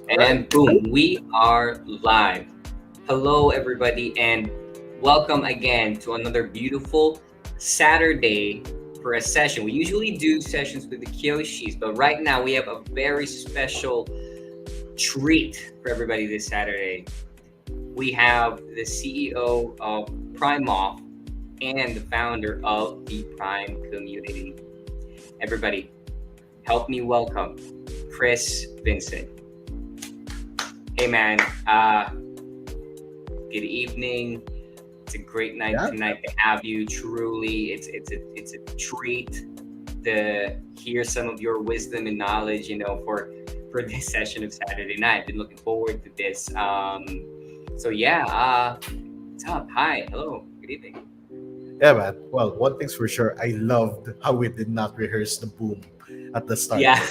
And boom, we are live. Hello, everybody, and welcome again to another beautiful Saturday for a session. We usually do sessions with the Kyoshis, but right now we have a very special treat for everybody this Saturday. We have the CEO of PrimeOff and the founder of the Prime Community. Everybody, help me welcome Chris Vincent. Hey man, good evening. It's a great night Yeah, tonight to have you. Truly, it's a treat to hear some of your wisdom and knowledge. For this session of Saturday night. I've been looking forward to this. So yeah, what's up? Hi, hello, good evening. yeah, man. Well, one thing's for sure, I loved how we did not rehearse the boom at the start. Yeah,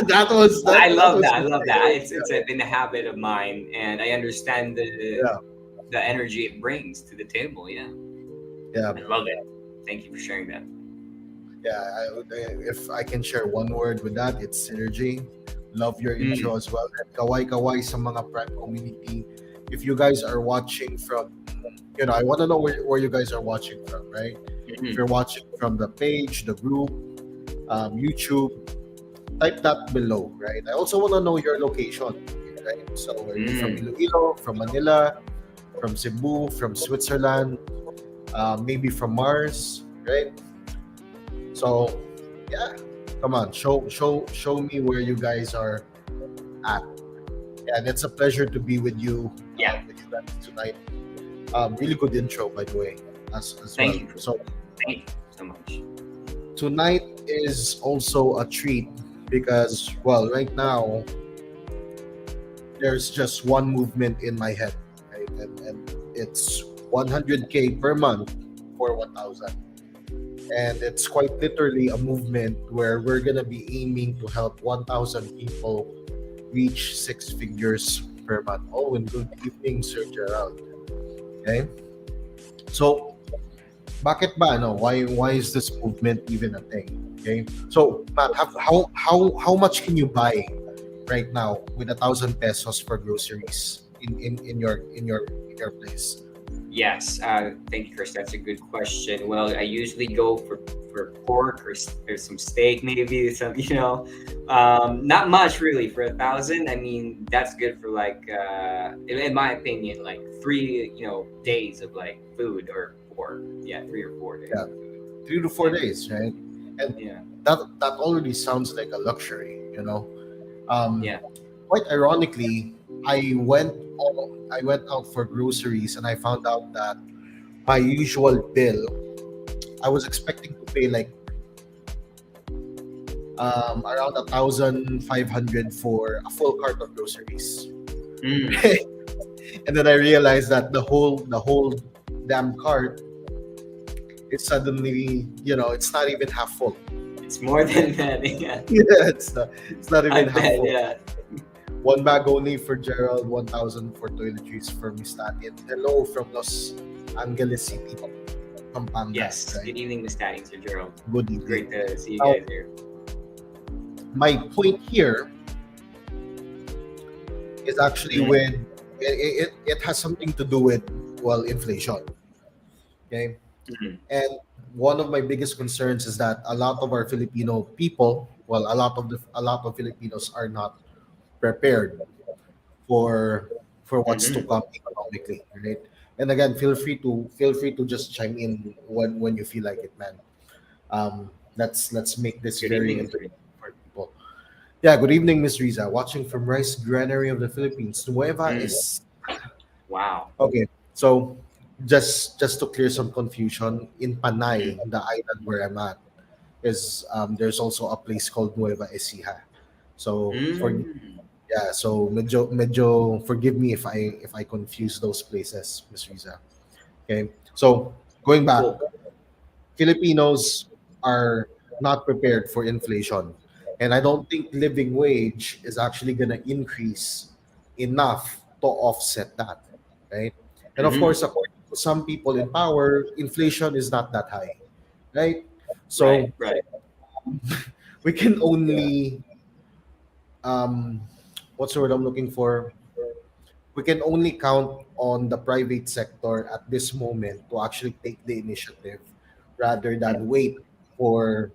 That was I that love was that. I love that. It's yeah, been a habit of mine, and I understand yeah, the energy it brings to the table. Yeah, yeah, I man. love it. Thank you for sharing that. Yeah, if I can share one word with that, it's synergy. Love your Mm, intro as well. And kawai kawai sa mga Prime community. If you guys are watching from, I want to know where you guys are watching from, right? If you're mhm, watching from the page, the group, YouTube, type that below, right? I also want to know your location, right? So, are you from mm. Iloilo, from Manila, from Cebu, from Switzerland, maybe from Mars, right? So, yeah, come on, show me where you guys are at. And it's a pleasure to be Yeah, with you guys tonight. Really good intro, by the way, as thank well. you. So Thank you so much. tonight is also a treat because, well, right now there's just one movement in my head, right? And it's 100K per month for 1,000. And it's quite literally a movement where we're going to be aiming to help 1,000 people reach six figures per month. Oh, and good evening, Sir Gerald. Okay. So, bakit ba, no? Why is this movement even a thing? Okay. So, Matt, how much can you buy right now with 1,000 pesos for groceries in your place? Yes, thank you, Chris. That's a good question. Well, I usually go for pork or some steak, maybe some, not much really for 1,000. I mean, that's good for like, in my opinion, like 3 days of like food or 4. Yeah, 3 or 4 days Yeah, of food. 3 to 4 Yeah, days, right? And yeah, that already sounds like a luxury, Um, yeah. quite ironically, I went out for groceries and I found out that my usual bill, I was expecting to pay like around 1,500 for a full cart of groceries. Mm, And then I realized that the whole damn cart is suddenly, it's not even half full. it's more Right? than that. Yeah, Yeah, it's not I even half bet. full. Yeah. One bag only for Gerald, 1,000 for toiletries for Miss Tatin. Hello from Los Angeles City, Pampanga, Yes. right? Good evening, Miss Tatting, Sir Gerald. Good evening. Great to see you Now, guys here. my point here is actually Mm, with it has something to do with, well, inflation. Okay. mm, And one of my biggest concerns is that a lot of our Filipino people, well, a lot of Filipinos are not prepared for what's to mm. come economically, right? And again, feel free to just chime in when you feel like it, man. Let's make this Good very evening, Miss Reed. entertaining for people. Yeah, good evening, Miss Riza. Watching from Rice Granary of the Philippines. Nueva Mm, is wow. okay. So just to clear some confusion, in Panay, Mm, the island where I'm at, is there's also a place called Nueva Ecija. So for mm. yeah, so medyo forgive me if I confuse those places, Miss Riza. Okay. So going back, Cool. Filipinos are not prepared for inflation. And I don't think living wage is actually going to increase enough to offset that, right? And of Mm-hmm. course, according to some people in power, inflation is not that high, right? Right, So right. we can only um, what's the word I'm looking for? We can only count on the private sector at this moment to actually take the initiative rather than wait for,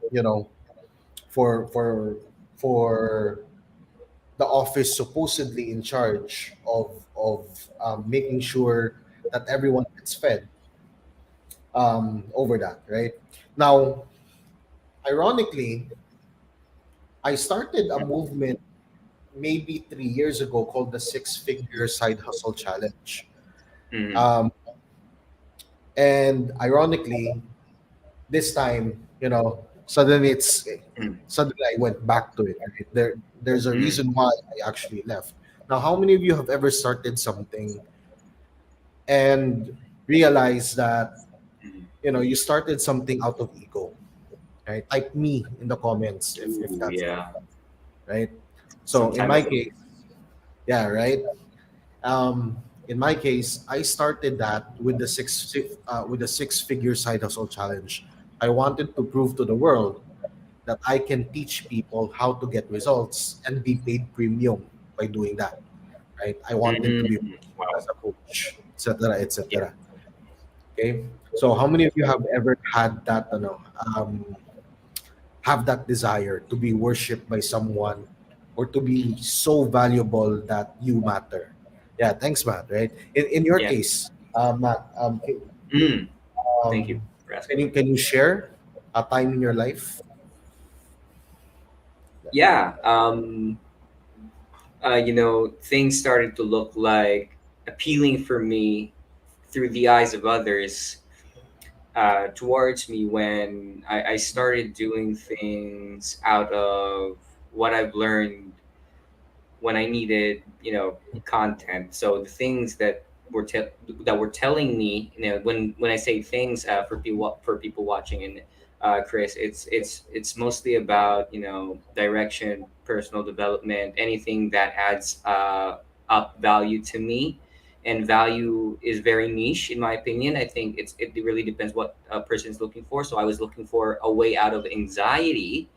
for for the office supposedly in charge of making sure that everyone gets fed over that, right? Now, ironically, I started a movement maybe 3 years ago called the Six Figure Side Hustle Challenge. Mm, Um, and ironically, this time, mm, suddenly I went back to it. Right? There's a mm, reason why I actually left. Now, how many of you have ever started something and realized that mm. you started something out of ego, right? Type me in the comments if Ooh, that's yeah. right. Some So in time my ago. case, yeah, right. In my case, I started that with the six figure side hustle challenge. I wanted to prove to the world that I can teach people how to get results and be paid premium by doing that. Right? I wanted to Mm, be wow. as a coach, etc., Yeah. etc. Okay. So how many of you have ever had that? Have that desire to be worshipped by someone or to be so valuable that you matter? Yeah. Thanks, Matt. Right. In your Yeah. case, Matt, Mm, thank you um, for asking. can you share a time in your life? Yeah. Things started to look like appealing for me through the eyes of others towards me when I started doing things out of what I've learned when I needed, content. So the things that were telling me, when I say things for people watching and Chris, it's mostly about direction, personal development, anything that adds up value to me. And value is very niche, in my opinion. I think it really depends what a person is looking for. So I was looking for a way out of anxiety,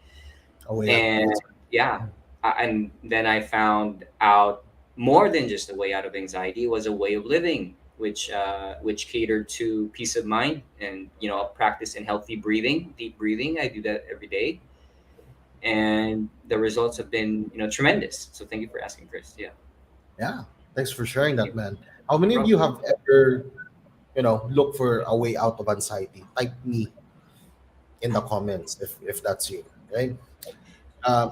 Oh yeah, and that's yeah, and then I found out more than just a way out of anxiety. It was a way of living, which catered to peace of mind and a practice in healthy breathing, deep breathing. I do that every day, and the results have been tremendous. So thank you for asking, Chris. Yeah. yeah. Thanks for sharing Yeah. that, man. How many of Bro. you have ever look for a way out of anxiety? Type me in the comments if that's you, right?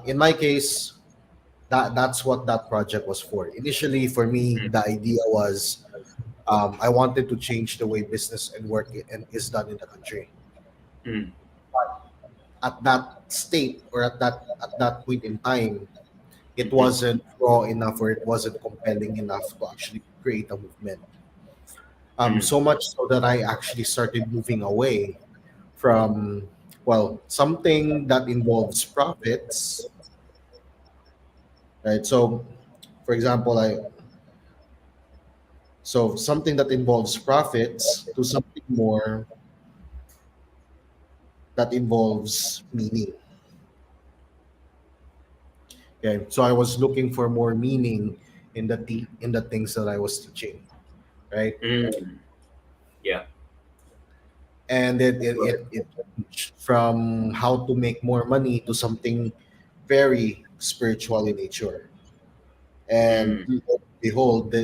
In my case, that's what that project was for. Initially, for me, Mm, the idea was I wanted to change the way business and work and is done in the country. mm, At that state or at that point in time, it mhm, wasn't raw enough or it wasn't compelling enough to actually create a movement. mm, So much so that I actually started moving away from, something that involves profits, right? So, for example, something that involves profits to something more that involves meaning. Okay, so I was looking for more meaning in the things that I was teaching, right? mm. Yeah. And it changed from how to make more money to something very spiritual in nature. And Mm, lo and behold,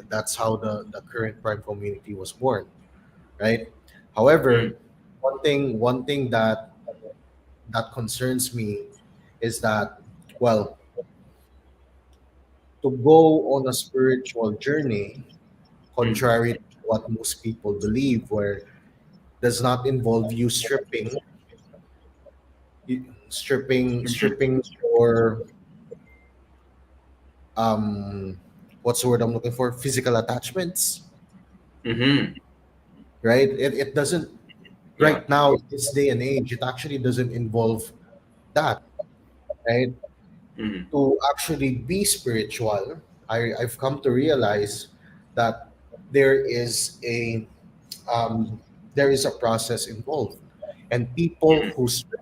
that's how the current Prime community was born, right? mm, However, one thing that concerns me is that, well, to go on a spiritual journey, mm, contrary to what most people believe, where does not involve you mhm, stripping your um what's the word I'm looking for? Physical attachments, mhm. right? It doesn't Yeah. right now, this day and age, it actually doesn't involve that, right? Mhm, To actually be spiritual, I've come to realize that there is a um, there is a process involved, and people mhm, who strip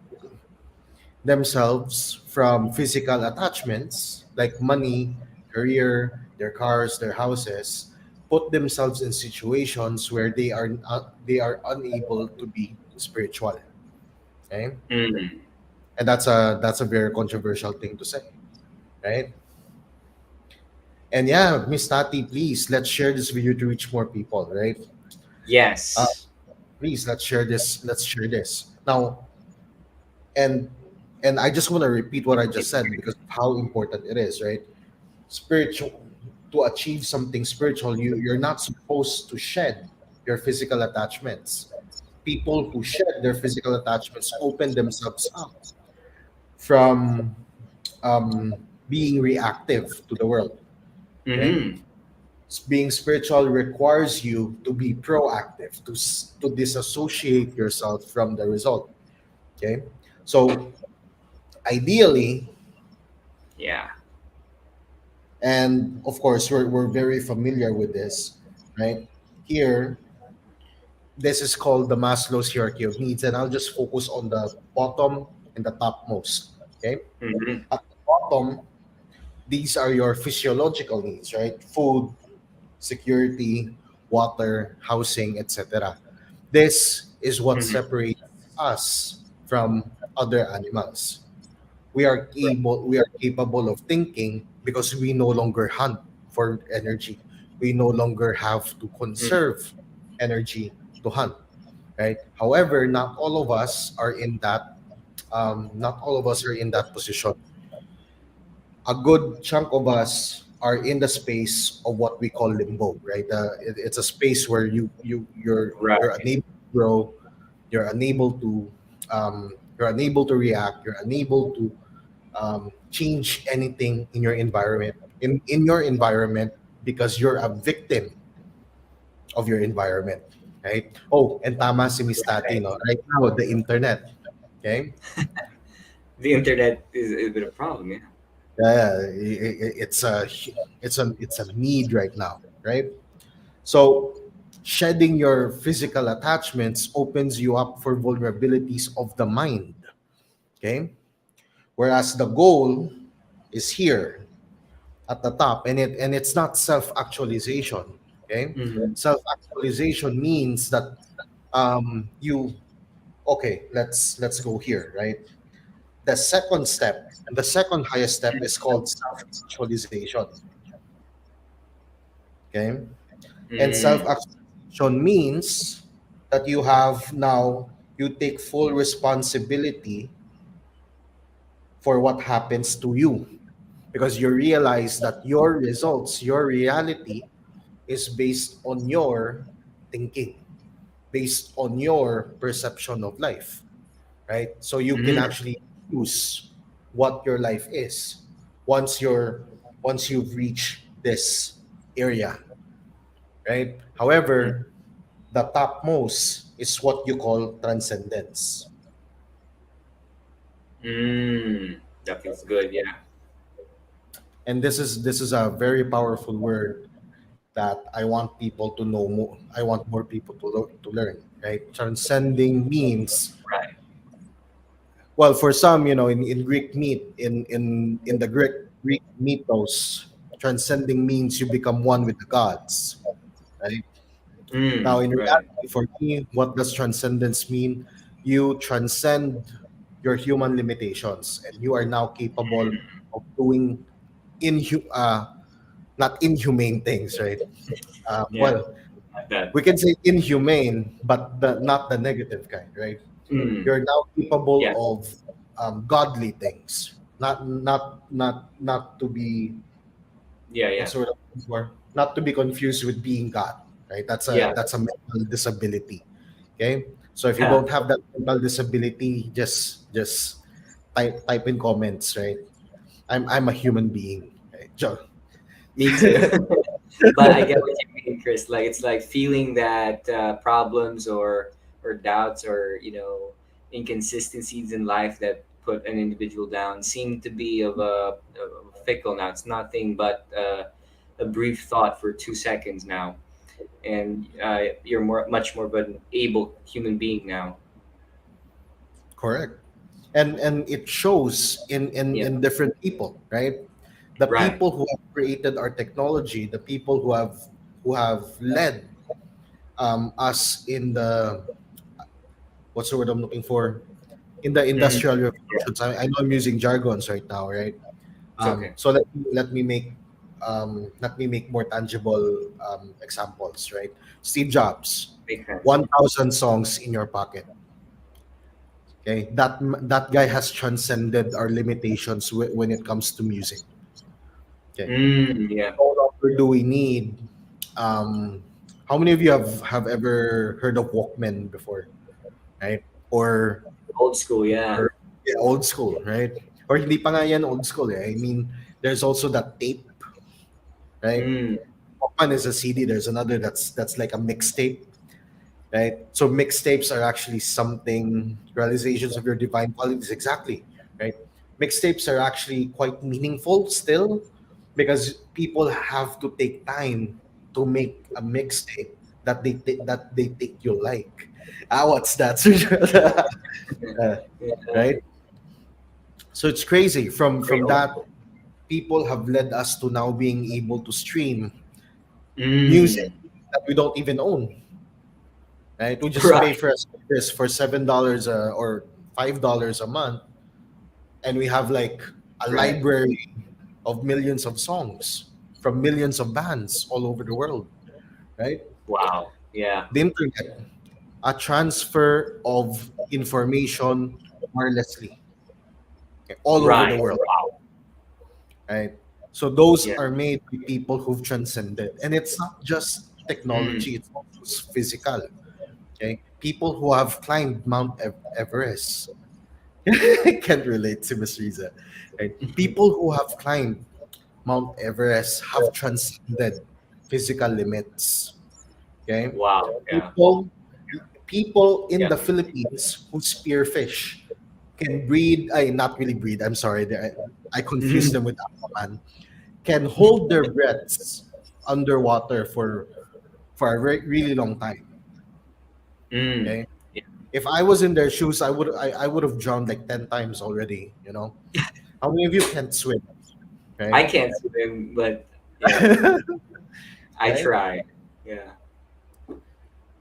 themselves from physical attachments like money, career, their cars, their houses, put themselves in situations where they are unable to be spiritual. Okay, Mm. and that's a very controversial thing to say, right? And yeah, Miss Tati, please let's share this video to reach more people, right? Uh, Yes. please let's share this. Let's share this now. And I just want to repeat what I just said because of how important it is, right? Spiritual, to achieve something spiritual, you're not supposed to shed your physical attachments. People who shed their physical attachments open themselves up from being reactive to the world. Okay, Mm-hmm. being spiritual requires you to be proactive, to disassociate yourself from the result. Okay, so ideally, Yeah. and of course we're very familiar with this, right? Here, this is called the Maslow's hierarchy of needs, and I'll just focus on the bottom and the topmost. Okay, Mm-hmm. at the bottom, these are your physiological needs, right? Food, security, water, housing, etc. This is what Mm-hmm. separates us from other animals. We are capable of thinking because we no longer hunt for energy. We no longer have to Mm-hmm. conserve energy to hunt, right? However, not all of us are in that position. A good chunk of us are in the space of what we call limbo, right? It's a space where you're Right. unable to grow, you're unable to react, you're unable to change anything in your environment, because you're a victim of your environment, right? Oh, and tama si Miss Tati, Right. no? Right now, the internet, okay? The internet is a bit of a problem. Yeah. Yeah, it's a need right now, right? So shedding your physical attachments opens you up for vulnerabilities of the mind, okay? Whereas the goal is here at the top, and it's not self-actualization, okay? Mm-hmm. Self-actualization means that you okay, let's go here, right? The second step, and the second highest step, is called self-actualization, okay? And Mm. self-actualization means that you take full responsibility for what happens to you, because you realize that your results, your reality, is based on your thinking, based on your perception of life, right? So you can Mm-hmm. actually choose what your life is once you've reached this area, right? However, the topmost is what you call transcendence. Mm. That feels good. Yeah. And this is a very powerful word that I want people to know more. I want more people to learn, right? Transcending means, Right. well, for some, in Greek in the Greek mythos, transcending means you become one with the gods, right? Now, Mm. in Right. reality, for me, what does transcendence mean? You transcend your human limitations, and you are now capable of doing inhu- uh, not inhumane things, right? Yeah. Well, Like that. we can say inhumane, but not the negative kind, right? Mm. You're now capable Yeah. of godly things, not to be, Yeah. what's Yeah. the word I'm looking for? Not to be confused with being God, right? That's a Yeah. that's a mental disability. Okay, so if you don't have that mental disability, just type in comments, right? I'm a human being. Right? Me too. But I get what you mean, Chris. Like it's like feeling that problems or doubts or inconsistencies in life that put an individual down seem to be of a fickle now. It's nothing but a brief thought for 2 seconds now, and you're much more of an able human being now. Correct. And it shows in Yeah. different people, right? The Right. people who have created our technology, the people who have led us in the, what's the word I'm looking for, in the Mm, industrial yeah. revolutions. I know I'm using jargons right now, right? It's okay. So let me make more tangible examples, right? Steve Jobs, Makes sense. 1,000 songs in your pocket. Okay, that guy has transcended our limitations when it comes to music. Okay, Yeah. no longer do we need. Um, how many of you have ever heard of Walkman before, right? Or Old school. Yeah. yeah, old school, right? Or hindi pa nga yan old school. Eh. I mean, there's also that tape, right? Mm, Walkman is a CD. There's another that's like a mixtape, right? So mixtapes are actually something, realizations of your divine qualities, exactly, right? Mixtapes are actually quite meaningful still because people have to take time to make a mixtape that they think you like. What's that? Uh, yeah. right? So it's crazy. From Very old that, school. people have led us to now being able to stream music Mm, that we don't even own, right? We just pay right. for a service for $7 or $5 a month, and we have like a Right. library of millions of songs from millions of bands all over the world, right? Wow. Yeah. The internet, a transfer of information wirelessly, okay, all over the Right. world, Wow. right? So those Yeah. are made by people who've transcended, and it's not just Mm, technology; it's also physical. Okay, people who have climbed Mount Everest. I can't relate to Miss Riza. Right? People who have climbed Mount Everest have transcended physical limits. Okay, wow. Yeah. people people in Yeah. the Philippines who spearfish can breathe. I not really breathe. I'm sorry. I confuse them with Aquaman. Can hold their breaths underwater for a really long time. Mm, Okay, yeah. if I was in their shoes, I would have drowned like 10 times already. How many of you can't swim? I Right? can't swim, but yeah, I Right? try. Yeah.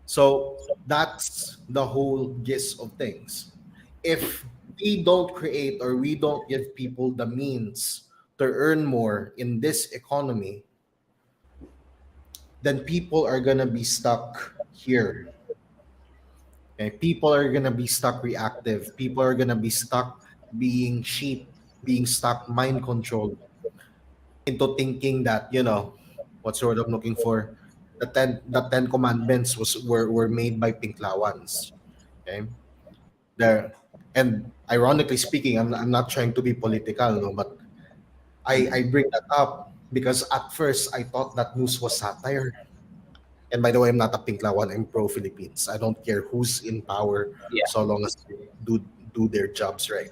So that's the whole gist of things. If we don't create or we don't give people the means to earn more in this economy, then people are gonna be stuck here. Okay? People are gonna be stuck reactive. People are gonna be stuck being sheep, being stuck mind controlled into thinking that what's the word I'm looking for, the ten commandments were made by Pinklawans. Okay, there. And ironically speaking, I'm not trying to be political, no, but I Mhm. bring that up because at first I thought that news was satire. And by the way, I'm not a Pinklawan. I'm pro Philippines. I don't care who's in power, Yeah. so long as they do their jobs right.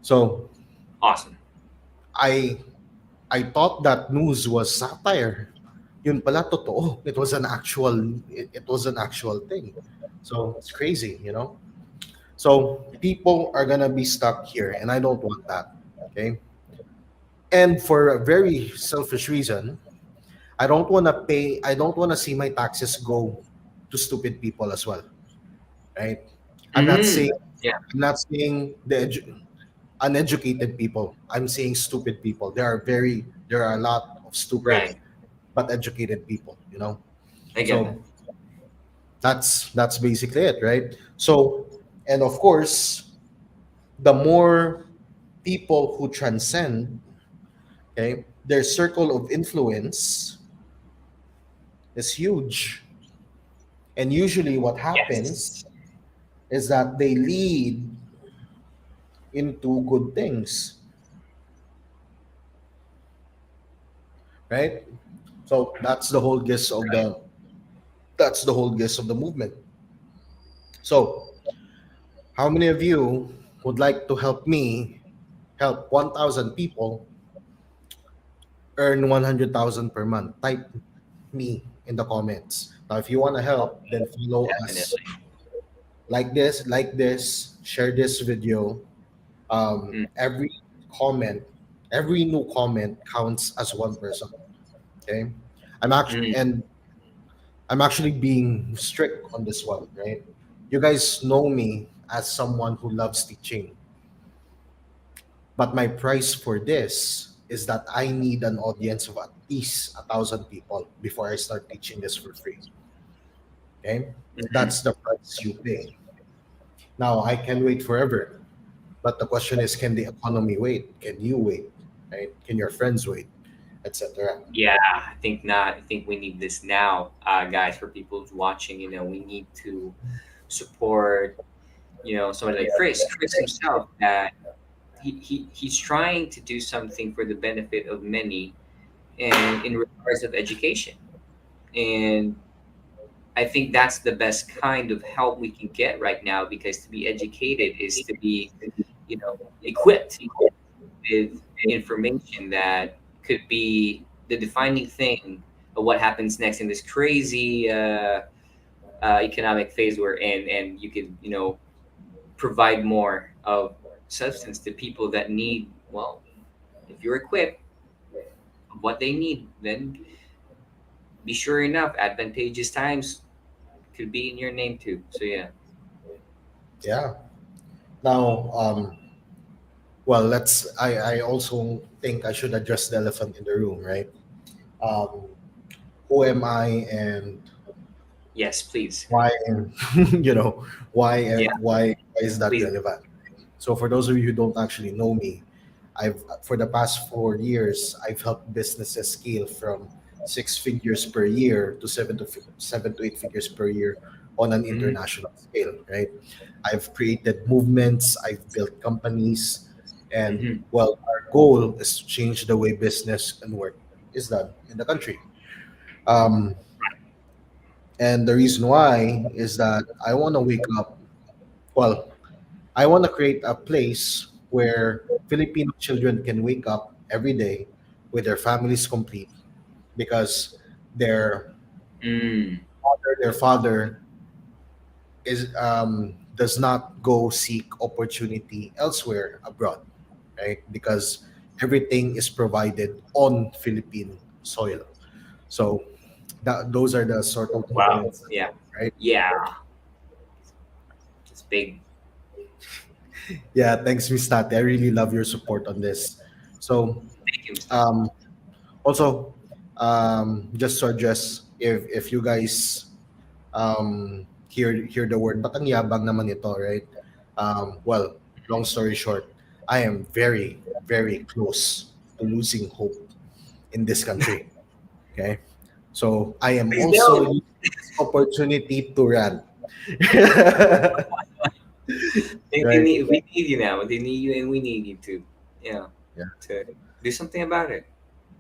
So Awesome. I I thought that news was satire. Yun pala totoo. It was an actual thing. So it's crazy. So people are gonna be stuck here, and I don't want that. Okay. And for a very selfish reason, I don't wanna see my taxes go to stupid people as well. Right? I'm not Mm, saying yeah. I'm not saying uneducated people. I'm saying stupid people. There are a lot of stupid Right. but educated people. I get that. So that's basically it, right? So, and of course, the more people who transcend, okay, their circle of influence is huge. And usually what Yes. happens is that they lead into good things, right? So that's the whole gist of the movement. So, how many of you would like to help me help 1,000 people earn 100,000 per month? Type me in the comments. Now, if you want to help, then follow us. Definitely. Like this, share this video. Mm, Every comment, Every new comment counts as one person. Okay, I'm actually Mm. and I'm actually being strict on this one, right? You guys know me as someone who loves teaching, but my price for this is that I need an audience of at least 1,000 people before I start teaching this for free. Okay, Mhm. that's the price you pay. Now I can wait forever, but the question is, can the economy wait? Can you wait? Right? Can your friends wait, etc.? Yeah, I think not. I think we need this now, guys. For people who's watching, we need to support, somebody like Chris himself. That he's trying to do something for the benefit of many, and in regards of education. And I think that's the best kind of help we can get right now, because to be educated is to be, equipped with information that could be the defining thing of what happens next in this crazy economic phase we're in. And you could, provide more of substance to people that need, well, if you're equipped of what they need, then be sure enough, advantageous times could be in your name too. So yeah. Yeah. Now, well, I also think I should address the elephant in the room, right? Um, who am I, and Yes, please. why, you know, Yeah, why is that please. relevant? So, for those of you who don't actually know me, I've for the past 4 years, I've helped businesses scale from 6 figures per year to 7 to 8 figures per year on an Mm, international scale, right? I've created movements, I've built companies, and mhm. well, our goal is to change the way business and work is done in the country. Um, and the reason why is that I want to wake up. Well, I want to create a place where Filipino children can wake up every day with their families complete, because their Mm, their father is does not go seek opportunity elsewhere abroad, right? Because everything is provided on Philippine soil. So those are the sort of wow. movements, Yeah. right? Yeah. It's big. Yeah, thanks, Miss Tati. I really love your support on this. So Thank you, Mr. um, also, just to address, if you guys hear the word batang yabang naman ito, right? Well, long story short, I am very very close to losing hope in this country. Okay, so I am Please also don't. using this opportunity to rant. They Right? need, we need you now. They need you, and we need you to, you know, Yeah, to do something about it.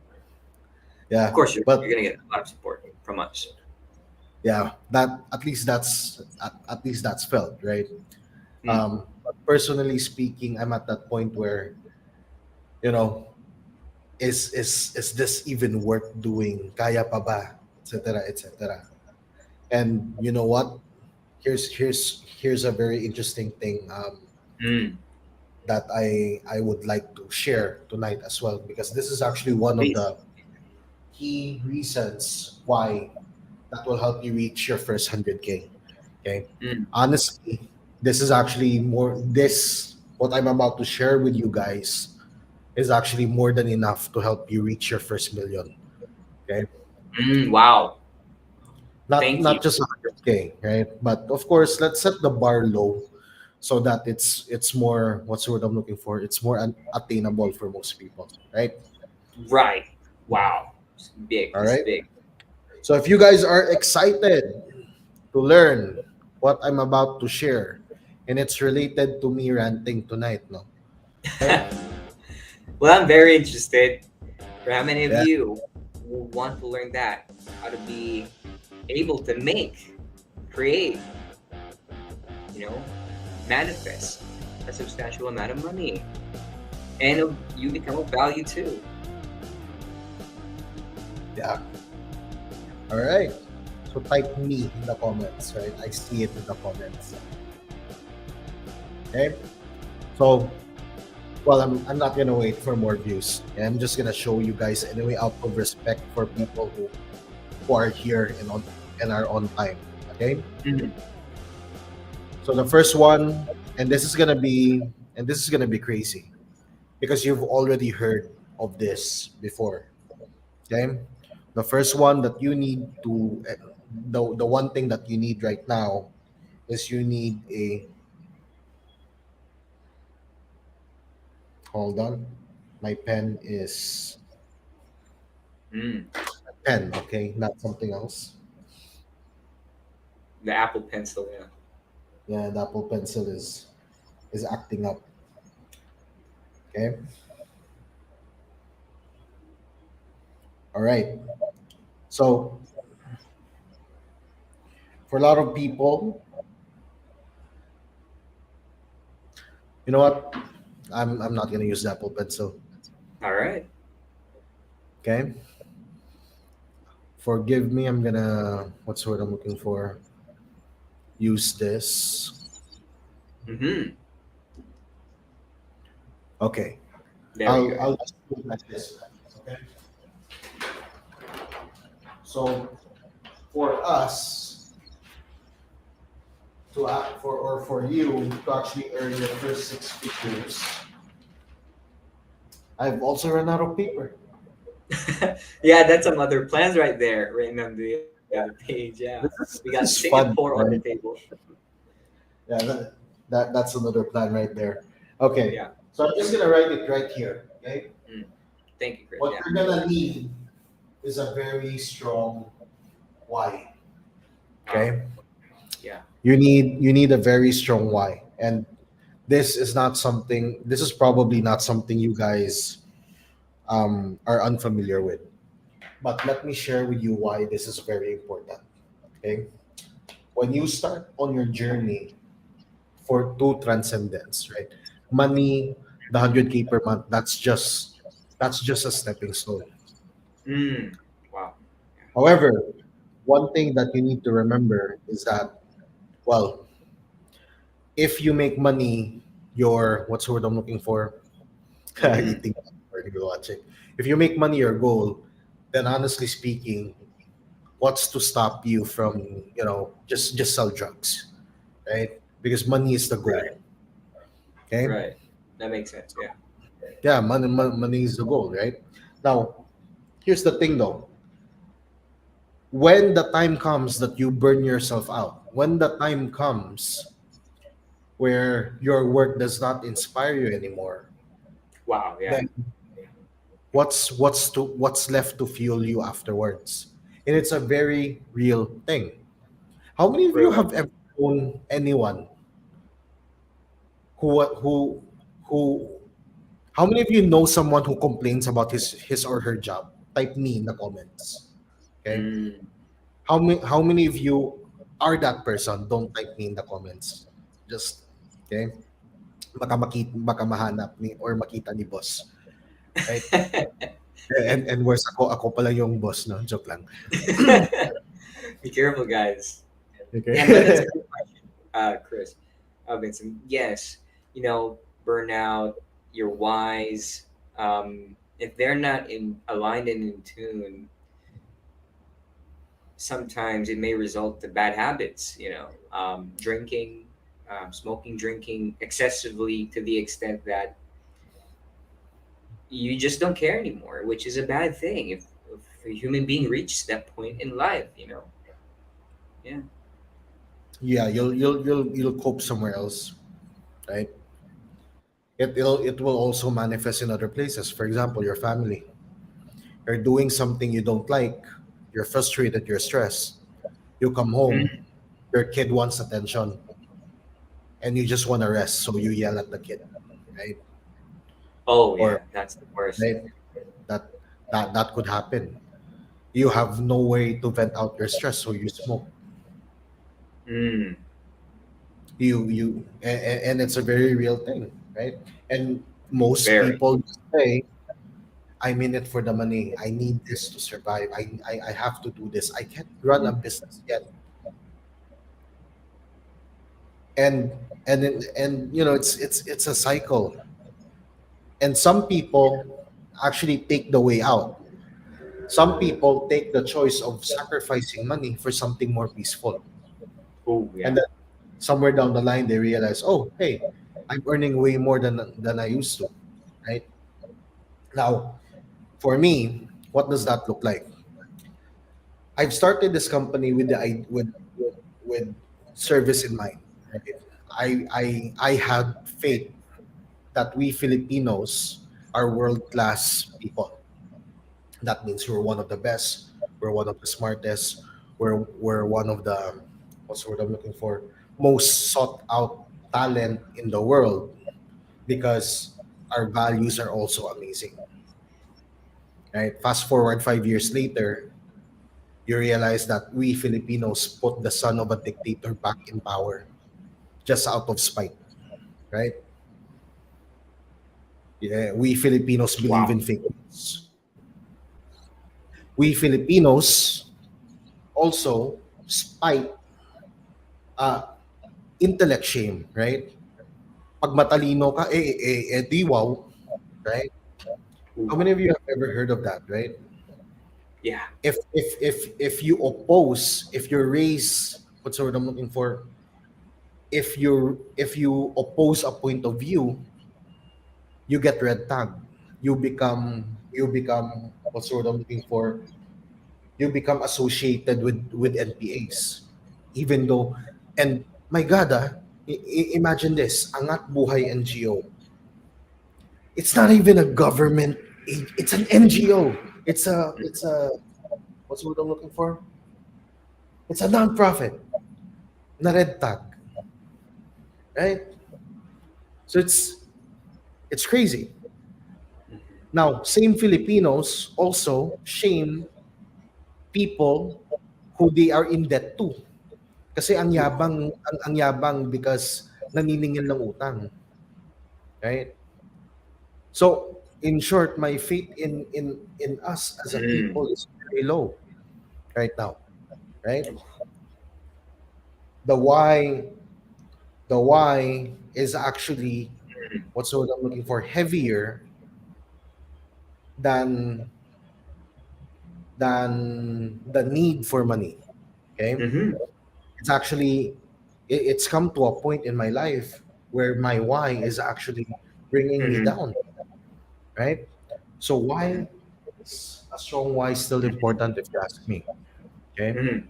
Of yeah. course, you're But gonna get a lot of support from us. yeah, that at least that's felt right. Mm. But personally speaking, I'm at that point where, you know, is this even worth doing? Kaya pa ba? Etc. etc. And you know what? Here's a very interesting thing, Mm. that I would like to share tonight as well, because this is actually one of Please. the key reasons why that will help you reach your first 100K. Okay, Mm. honestly, this is actually more this what I'm about to share with you guys is actually more than enough to help you reach your first million. Okay, Mm. Wow. not Thank you. not just 100K, right? But of course, let's set the bar low so that it's more, what's the word I'm looking for? It's more attainable for most people, right? Right. Wow. It's big. All It's right. big. So if you guys are excited to learn what I'm about to share, and it's related to me ranting tonight, no? Okay. Well, I'm very interested. For how many of Yeah. you who want to learn that, how to be able to make, create, you know, manifest a substantial amount of money, and you become of value too. Yeah. All right. So type me in the comments, right? I see it in the comments. Okay. So Well, I'm not gonna wait for more views. I'm just gonna show you guys anyway out of respect for people who are here and are on time. Okay. Mhm. So the first one, and this is gonna be crazy because you've already heard of this before. Okay. The first one that you need to the one thing that you need right now is you need a hold on. My pen is Mm. pen, okay, not something else. The Apple Pencil, yeah. Yeah, the Apple Pencil is acting up. Okay. All right. So for a lot of people, you know what? I'm not gonna use the Apple Pencil. All right. Okay. Forgive me. I'm gonna what's the word I'm looking for? Use this. Mm-hmm. Okay. There we go. I'll just do it like this. Okay. So for us to act for or for you to actually earn your first six figures, I've also run out of paper. Yeah, that's some other plans right there, written on the other page. Yeah, we got This is Singapore fun, on the right? table. Yeah, that's another plan right there. Okay, Yeah. so I'm just gonna write it right here. Okay, Mm. Thank you, Chris. what Yeah. you're gonna need is a very strong why. Wow. Okay, Yeah. you need a very strong why, and this is not something. This is probably not something you guys are unfamiliar with. But let me share with you why this is very important. Okay, when you start on your journey for to transcendence, right? Money, the 100K per month, that's just a stepping stone. Mm. Wow. However, one thing that you need to remember is that, well, if you make money, your what's the word I'm looking for? Mm-hmm. Eating or watching. If you make money your goal, then honestly speaking, what's to stop you from, just sell drugs, right? Because money is the Right. goal. Okay. Right. That makes sense. Yeah. Yeah, money is the goal, right? Now, here's the thing though. When the time comes that you burn yourself out, when the time comes where your work does not inspire you anymore, Wow. Yeah. then what's left to fuel you afterwards? And it's a very real thing. How many of you Real. have ever known anyone who who how many of you know someone who complains about his or her job? Type me in the comments. Okay. Mm. How many of you are that person? Don't type me in the comments. Just okay. Baka mahanap ni or makita ni boss, right? And worse ako pala yung boss, no? Joke lang. Be careful, guys. Yeah, but that's a Okay. good question, Chris. Vincent. Yes, burnout, your whys. If they're not in aligned and in tune, sometimes it may result to bad habits. Drinking, smoking, drinking excessively to the extent that you just don't care anymore, which is a bad thing. If a human being reaches that point in life. Yeah. Yeah, you'll cope somewhere else, right? It will also manifest in other places. For example, your family. You're doing something you don't like. You're frustrated. You're stressed. You come home. Mm. Your kid wants attention, and you just want to rest, so you yell at the kid, right? Oh Or yeah, that's the worst. right, that that could happen. You have no way to vent out your stress, so you smoke. Mm. And it's a very real thing, right? And most Very. people say, I'm in it for the money. I need this to survive. I have to do this. I can't run a business yet. And and it's a cycle. And some people actually take the way out. Some people take the choice of sacrificing money for something more peaceful. Oh, And yeah. then somewhere down the line, they realize, oh, hey, I'm earning way more than I used to, right? Now, for me, what does that look like? I've started this company with with service in mind. Right? I had faith that we Filipinos are world class people. That means we're one of the best, we're one of the smartest, we're one of the, what's the word I'm looking for, most sought out talent in the world, because our values are also amazing. Right? Fast forward 5 years later, you realize that we Filipinos put the son of a dictator back in power just out of spite, right? Yeah, we Filipinos believe in Wow. fake news. We Filipinos also spite uh, intellect shame, right? Pag matalino ka, di wow, right? How Ooh, many of you have ever heard of that, right? yeah. If you oppose, if you're raised, what's the word I'm looking for? If you oppose a point of view, you get red tag. You become what's the word I'm looking for? You become associated with NPAs, even though, and my God, imagine this, Angat Buhay NGO. It's not even a government. It's an NGO. It's a what's the word I'm looking for? It's a nonprofit. Na red tag, right? So it's crazy. Now, same Filipinos also shame people who they are in debt to. Kasi Ooh. ang yabang because naniningil ng utang, right? So, in short, my faith in us as a Mm. people is very low right now, right? The why the why is actually, what's the word I'm looking for, heavier than the need for money. Okay, Mm-hmm. it's actually, it's come to a point in my life where my why is actually bringing me Mm-hmm. down, right? So why is a strong why still important, if you ask me? Okay, Mm-hmm.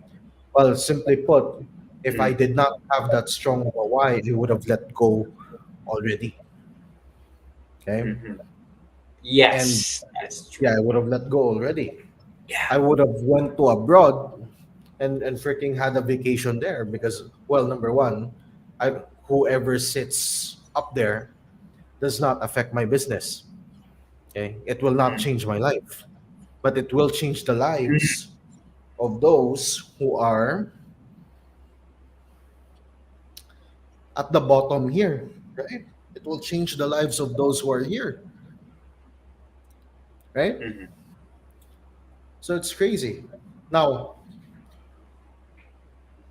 well, simply put, if I Mm-hmm. did not have that strong of a why, I would have let go already. Okay, Mm-hmm. and Yes, that's true. yeah, I would have let go already. Yeah. I would have went to abroad and freaking had a vacation there, because, well, number one, I whoever sits up there does not affect my business. Okay, it will not Mm-hmm. change my life, but it will change the Mm-hmm. lives of those who are at the bottom here, right? It will change the lives of those who are here, right? Mm-hmm. So it's crazy. Now,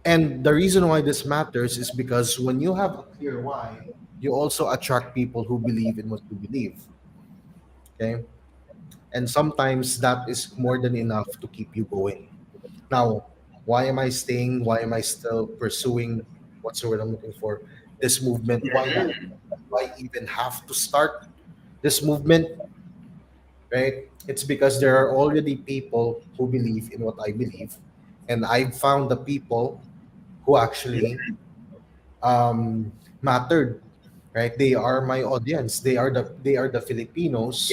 and the reason why this matters is because when you have a clear why, you also attract people who believe in what you believe. Okay. And sometimes that is more than enough to keep you going. Now, why am I staying? Why am I still pursuing, what's the word I'm looking for, this movement? Why do I even have to start this movement? Right? It's because there are already people who believe in what I believe. And I've found the people who actually mattered, right? They are my audience. They are the Yeah. Filipinos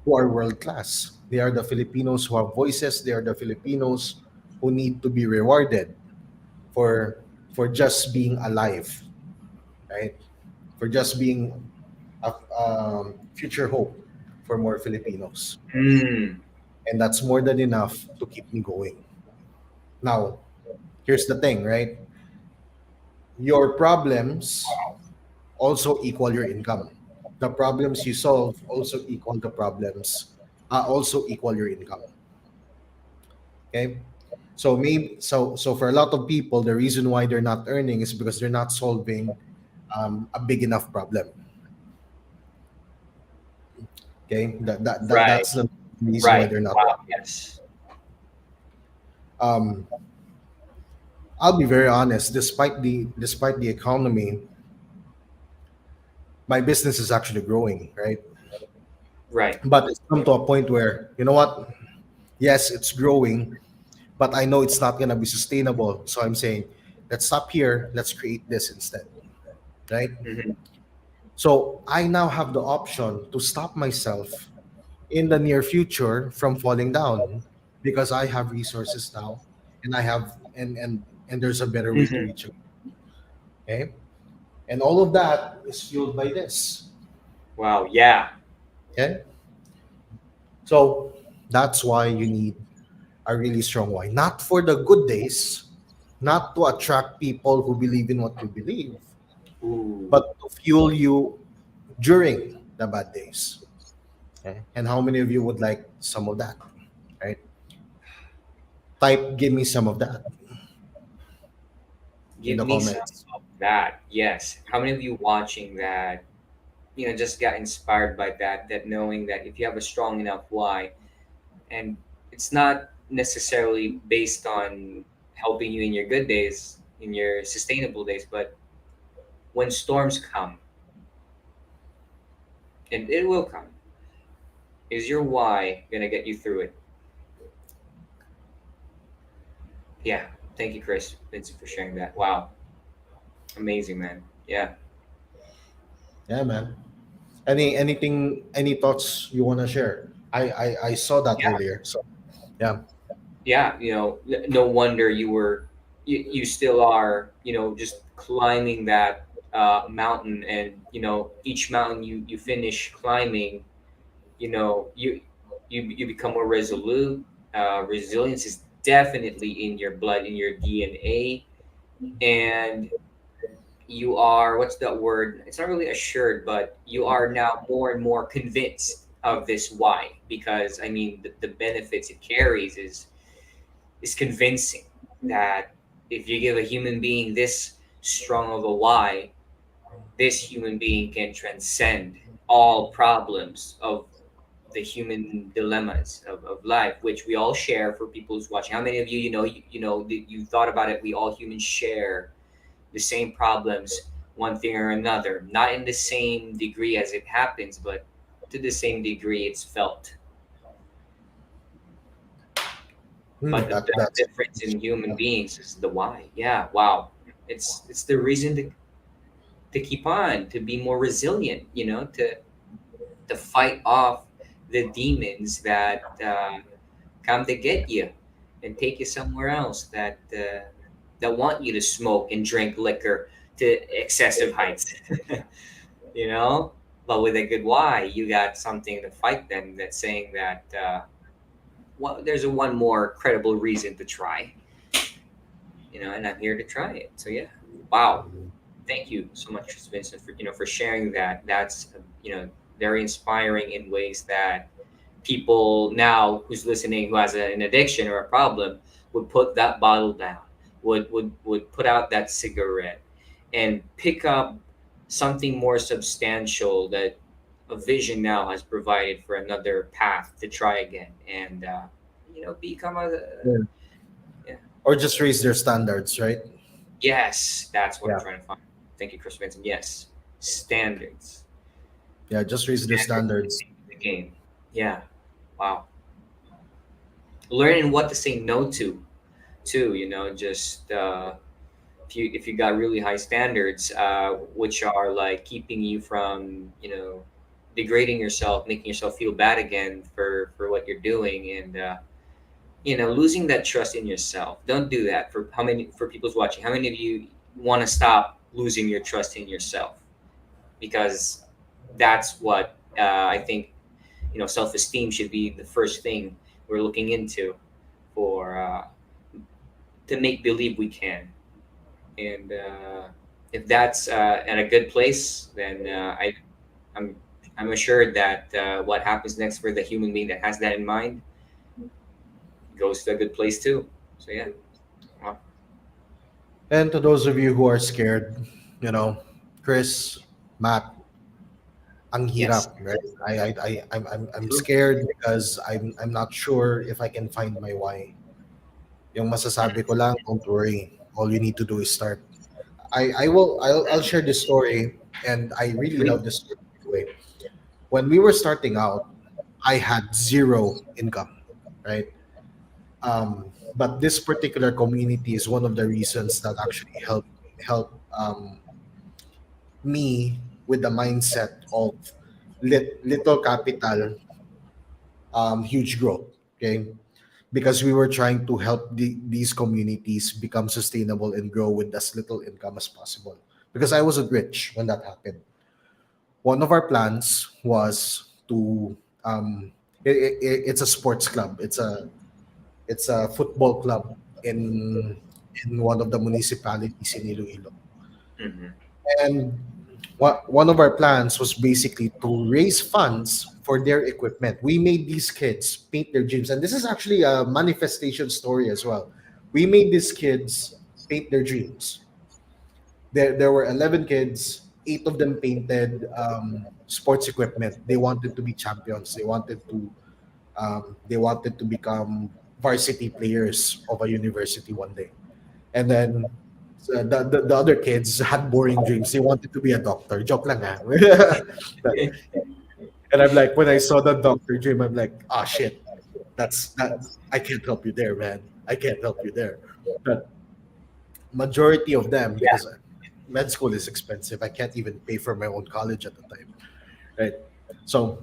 who are world class. They are the Filipinos who have voices. They are the Filipinos who need to be rewarded for just being alive, right? For just being a future hope for more Filipinos, Mm. and that's more than enough to keep me going. Now, here's the thing, right? Your problems also equal your income. The problems you solve also equal the problems, also equal your income. Okay, so for a lot of people, the reason why they're not earning is because they're not solving a big enough problem. Okay, Right. that's the reason why Right. they're not. Wow. Yes. Um, I'll be very honest. Despite the economy, my business is actually growing, right? Right. But it's come to a point where, you know what? Yes, it's growing, but I know it's not gonna be sustainable. So I'm saying, let's stop here. Let's create this instead, right? Hmm. So I now have the option to stop myself in the near future from falling down because I have resources now, and I have and there's a better way to Hmm. reach it. Okay, and all of that is fueled by this. Wow. Yeah. Okay, so that's why you need a really strong why, not for the good days, not to attract people who believe in what you believe, Ooh. but to fuel you during the bad days. Okay, and how many of you would like some of that? Right? Type, give me some of that in Give the me some comments. of that. Yes. How many of you watching that, just got inspired by that, that knowing that if you have a strong enough why, and it's not necessarily based on helping you in your good days, in your sustainable days, but when storms come, and it will come, is your why gonna get you through it? Yeah. Thank you, Chris Vincent, for sharing that. Wow. Amazing, man. Yeah. Yeah, man. Any thoughts you want to share? I saw that Yeah. earlier. So yeah. Yeah. No wonder you still are, just climbing that mountain, and each mountain you finish climbing, you become more resolute. Resilience is definitely in your blood, in your DNA, and you are, what's that word? It's not really assured, but you are now more and more convinced of this why, because I mean the benefits it carries is convincing that if you give a human being this strong of a why, this human being can transcend all problems of the human dilemmas of life, which we all share. For people who's watching, how many of you, you thought about it, we all humans share the same problems, one thing or another, not in the same degree as it happens, but to the same degree it's felt. But the That's difference in human beings is the why. Yeah, wow. It's the reason to keep on, to be more resilient, to fight off the demons that come to get you and take you somewhere else, that want you to smoke and drink liquor to excessive heights. you know but with a good why, you got something to fight them, that's saying that, well, there's a one more credible reason to try, and I'm here to try it. So yeah. Wow. Thank you so much, Vincent, for sharing that. That's very inspiring in ways that people now who's listening, who has an addiction or a problem, would put that bottle down, would put out that cigarette, and pick up something more substantial that a vision now has provided for another path to try again, and become a, yeah. yeah. Or just raise their standards, right? Yes, that's what I'm Yeah. trying to find. Thank you, Chris Vincent. Yes, standards. Yeah, just raise their Standards is standards. the name of the game. Yeah. Wow. Learning what to say no to, too. Just if you got really high standards, which are like keeping you from degrading yourself, making yourself feel bad again for what you're doing, and losing that trust in yourself. Don't do that. For people's watching, how many of you want to stop losing your trust in yourself? Because that's what, I think, self-esteem should be the first thing we're looking into, for to make believe we can. And if that's at a good place, then I'm I'm assured that what happens next for the human being that has that in mind goes to a good place too. So yeah. Wow. And to those of you who are scared, you know, Chris, Matt, ang Yes. hirap, right? I'm True. scared because I'm not sure if I can find my why. Yung masasabi ko lang, don't worry. All you need to do is start. I'll share this story, and I really Please. love this story, by the way. When we were starting out, I had zero income, right? But this particular community is one of the reasons that actually help me with the mindset of little capital, huge growth. Okay, because we were trying to help these communities become sustainable and grow with as little income as possible. Because I wasn't rich when that happened. One of our plans was to it's a sports club. It's a football club in one of the municipalities in Iloilo. Hmm. And one of our plans was basically to raise funds for their equipment. We made these kids paint their dreams, and this is actually a manifestation story as well. We made these kids paint their dreams. There were 11 kids. Eight of them painted sports equipment. They wanted to be champions. They wanted to become varsity players of a university one day. And then the other kids had boring dreams. They wanted to be a doctor. Joke lang ah. And I'm like, when I saw the doctor dream, I'm like, ah shit. That I can't help you there, man. I can't help you there. But majority of them, Yeah. because med school is expensive. I can't even pay for my own college at the time. Right. So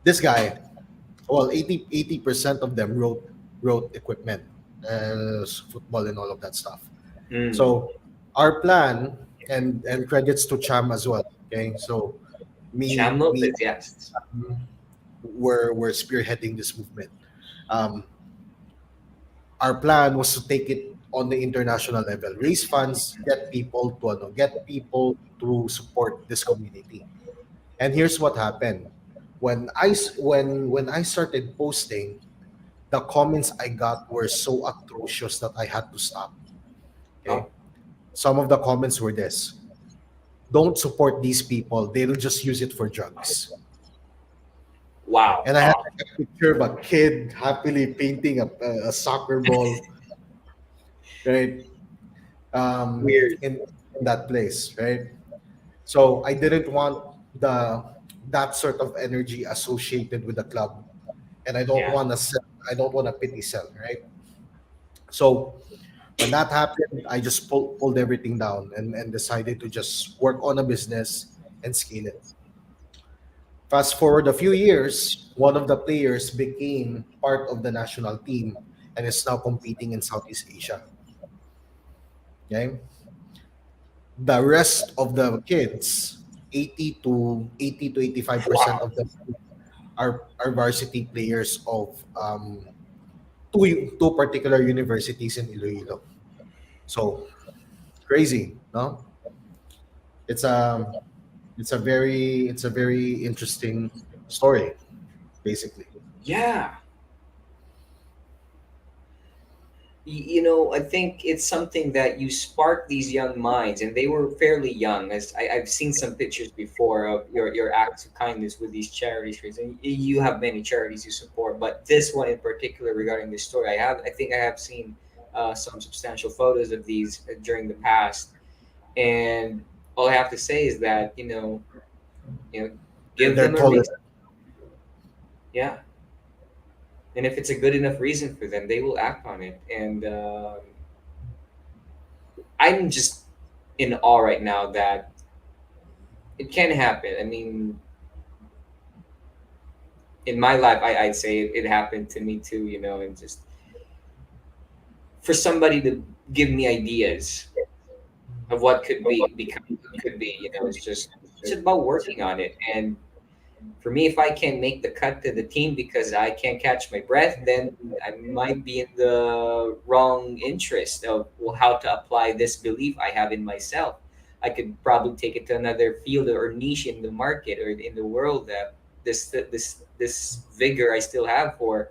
this guy, well, 80% of them wrote equipment, football and all of that stuff. Mm. So our plan, and credits to Cham as well. Okay, so Sham me Lopez, yes. were spearheading this movement. Um, our plan was to take it on the international level, raise funds, get people to support this community. And here's what happened: when I started posting, the comments I got were so atrocious that I had to stop. Okay, Oh, some of the comments were this: don't support these people; they'll just use it for drugs. wow. And I had like a picture of a kid happily painting a soccer ball, right? Weird. In that place, right? So I didn't want the that sort of energy associated with the club, and Yeah. I don't want to pity sell, right? So when that happened, I just pulled everything down and decided to just work on a business and scale it. Fast forward a few years, one of the players became part of the national team and is now competing in Southeast Asia. Okay, the rest of the kids, 80 to 85% Wow. of them are varsity players of two particular universities in Iloilo. So crazy, no? It's a it's a very interesting story, basically. Yeah. I think it's something that you spark these young minds, and they were fairly young. As I've seen some pictures before of your acts of kindness with these charities, and you have many charities you support. But this one in particular, regarding this story, I think I have seen some substantial photos of these during the past, and all I have to say is that give They're them a tolerant. reason. Yeah, and if it's a good enough reason for them, they will act on it. And I'm just in awe right now that it can happen. I mean, in my life, I'd say it happened to me too, and just for somebody to give me ideas of what could be become could be, it's about working on it. And for me, if I can make the cut to the team because I can't catch my breath, then I might be in the wrong interest of, well, how to apply this belief I have in myself. I could probably take it to another field or niche in the market or in the world that this vigor I still have for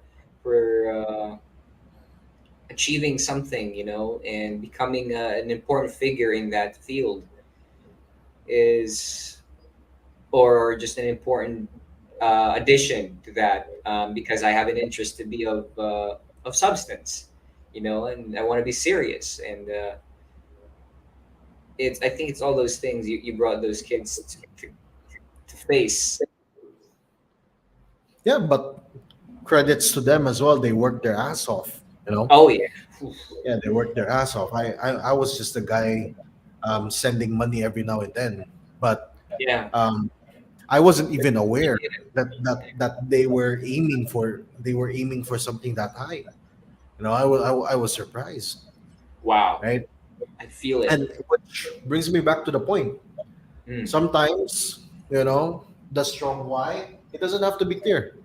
achieving something, and becoming an important figure in that field is or just an important addition to that, because I have an interest to be of substance, and I want to be serious. And it's I think it's all those things you brought those kids to face. Yeah, but credits to them as well. They work their ass off. You know, Oh yeah. Oof. yeah, they work their ass off. I was just a guy sending money every now and then, but Yeah. um, I wasn't even aware that they were aiming for something that high. You know, I was surprised, Wow. right? I feel it. And which brings me back to the point. Mm. Sometimes, the strong why, it doesn't have to be clear.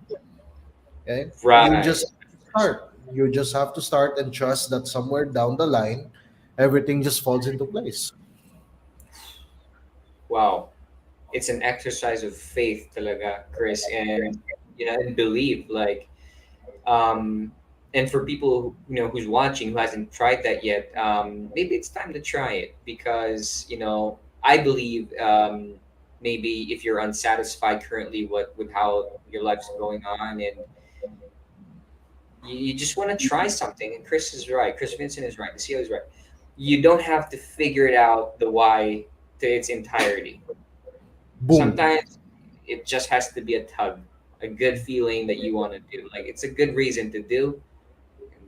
Okay, you Right. just start. You just have to start and trust that somewhere down the line, everything just falls into place. Wow. It's an exercise of faith talaga, Chris, and and belief. Like, um, and for people who's watching who hasn't tried that yet, maybe it's time to try it because I believe, maybe if you're unsatisfied currently with how your life's going on, and you just want to try something. And Chris is right. Chris Vincent is right. The CEO is right. You don't have to figure it out the why to its entirety. Boom. Sometimes it just has to be a tug, a good feeling that you want to do. Like it's a good reason to do.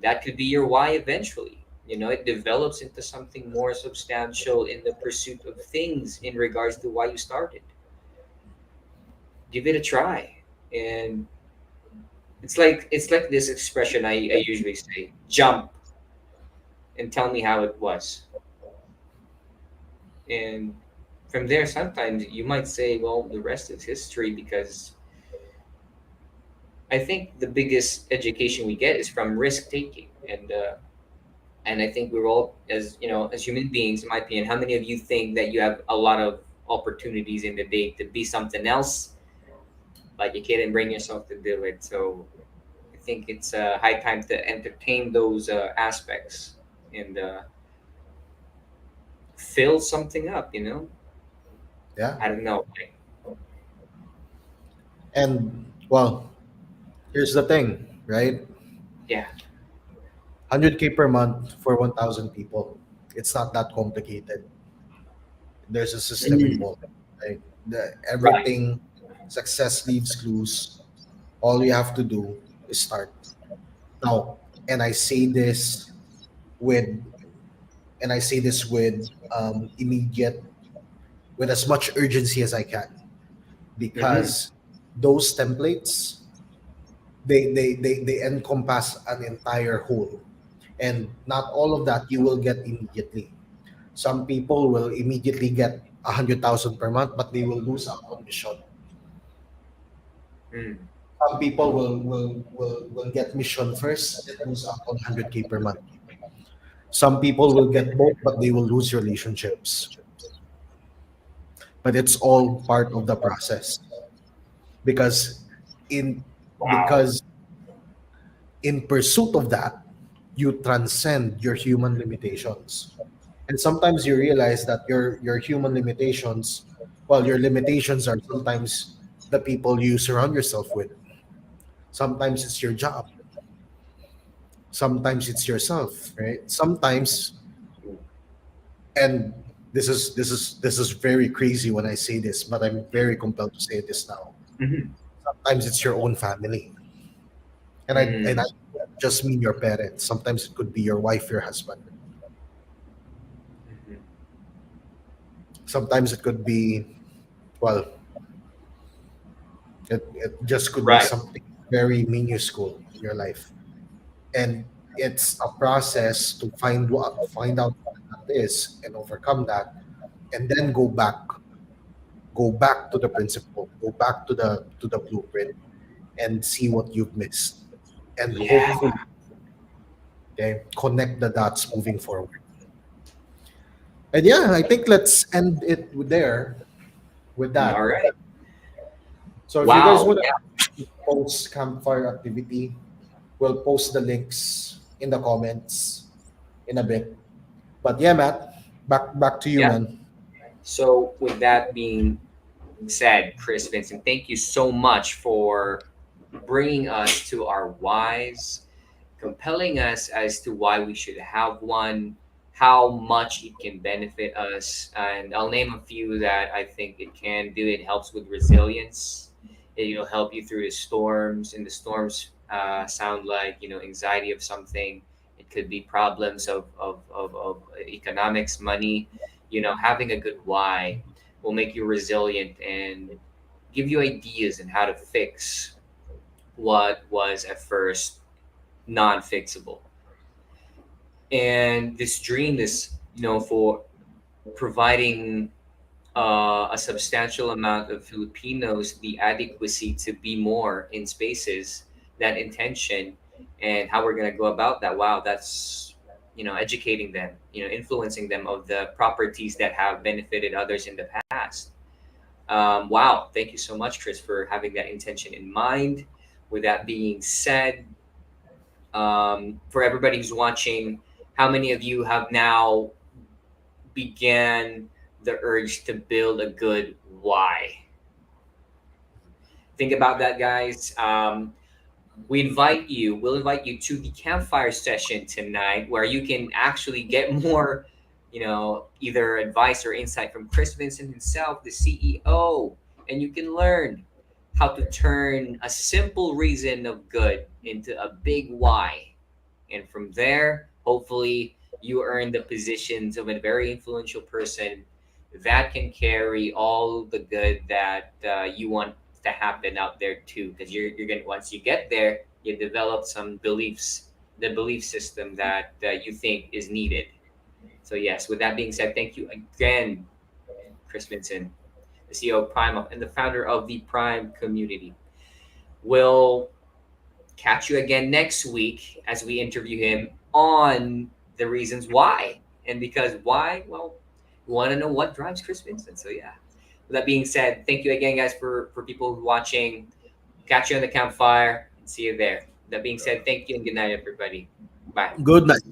That could be your why eventually. It develops into something more substantial in the pursuit of things in regards to why you started. Give it a try. And it's like this expression I usually say, jump and tell me how it was. And from there, sometimes you might say, well, the rest is history, because I think the biggest education we get is from risk taking, and I think we're all, as human beings, in my opinion. How many of you think that you have a lot of opportunities in the day to be something else, but you can't bring yourself to do it? So I think it's high time to entertain those aspects and fill something up. Yeah. I don't know. And well, here's the thing, right? Yeah. 100K per month for 1,000 people. It's not that complicated. There's a system Mm. involved, right? Right. Everything, success leaves clues. All you have to do is start now. And I say this with, and I say this with immediate, with as much urgency as I can, Mm-hmm. because those templates, they encompass an entire whole, and not all of that you will get immediately. Some people will immediately get 100,000 per month, but they will lose out on mission. Mm. Some people will get mission first and lose out on 100K per month. Some people will get both, but they will lose relationships. But it's all part of the process, because in Wow. because in pursuit of that, you transcend your human limitations. And sometimes you realize that your human limitations, well, your limitations are sometimes the people you surround yourself with. Sometimes it's your job. Sometimes it's yourself, right? Sometimes, and this is very crazy when I say this, but I'm very compelled to say this now. Mm-hmm. Sometimes it's your own family, and I Mm. just mean your parents. Sometimes it could be your wife, your husband. Mhm. Sometimes it could be, well, it just could be Right. something very minuscule in your life, and it's a process to find out what that is and overcome that, and then go back to the principle, go back to the blueprint, and see what you've missed, and Yeah. hopefully, okay, connect the dots moving forward. And yeah, I think let's end it there with All that. right. So if you guys Wow. want Yeah. to post campfire activity, we'll post the links in the comments in a bit. But yeah, Matt, back to you, Yeah. man. So with that being said, Chris Vincent, thank you so much for bringing us to our whys, compelling us as to why we should have one, how much it can benefit us. And I'll name a few that I think it can do. It helps with resilience. It'll help you through the storms, and the storms sound like, anxiety of something. It could be problems of economics, money. Having a good why will make you resilient and give you ideas on how to fix what was at first non-fixable. And this dream is, for providing a substantial amount of Filipinos the adequacy to be more in spaces, that intention, and how we're going to go about that. Wow, that's, educating them, influencing them of the properties that have benefited others in the past. Wow, thank you so much, Chris, for having that intention in mind. With that being said, for everybody who's watching, how many of you have now began the urge to build a good why? Think about that, guys. We'll invite you to the campfire session tonight where you can actually get more, either advice or insight from Chris Vincent himself, the CEO, and you can learn how to turn a simple reason of good into a big why. And from there, hopefully, you earn the positions of a very influential person that can carry all the good that you want to happen out there too. Because you're gonna, once you get there, you develop some beliefs, the belief system that you think is needed. So yes, with that being said, thank you again, Chris Vincent, the CEO of Prime and the founder of the Prime community. We'll catch you again next week as we interview him on the reasons why. And because why? Well, we want to know what drives Chris Vincent. So yeah. With that being said, thank you again, guys, for people who are watching. Catch you on the campfire and see you there. That being said, thank you and good night, everybody. Bye. Good night.